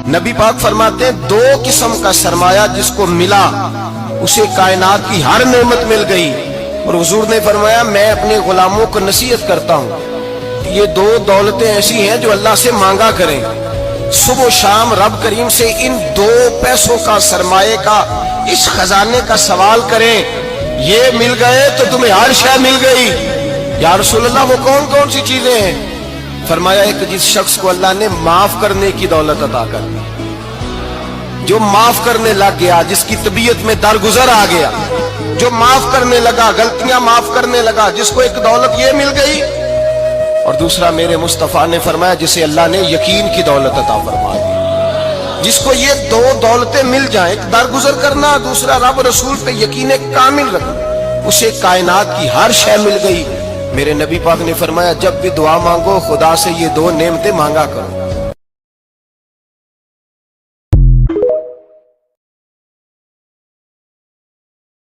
नबी पाक फरमाते हैं दो किस्म का सरमाया जिसको मिला उसे कायनात की हर नेमत मिल गई। और हुजूर ने फरमाया मैं अपने गुलामों को नसीहत करता हूँ, ये दो दौलतें ऐसी हैं जो अल्लाह से मांगा करें, सुबह शाम रब करीम से इन दो पैसों का सरमाए का इस खजाने का सवाल करें, ये मिल गए तो तुम्हें हर शय मिल गई। या रसूल अल्लाह वो कौन कौन सी चीजें हैं? फरमाया एक जिस शख्स को अल्लाह ने माफ करने की दौलत अता कर दी, जो माफ करने लग गया, जिसकी तबीयत में दरगुजर आ गया, जो माफ करने लगा, गलतियां माफ करने लगा, जिसको एक दौलत ये मिल गई। और दूसरा मेरे मुस्तफा ने फरमाया जिसे अल्लाह ने यकीन की दौलत अता फरमा दी। जिसको ये दो दौलतें मिल जाएं, एक दरगुजर करना, दूसरा रब रसूल पे यकीन कामिल रखना, उसे कायनात की हर शय मिल गई। मेरे नबी पाक ने फरमाया जब भी दुआ मांगो खुदा से ये दो नेमतें मांगा करो।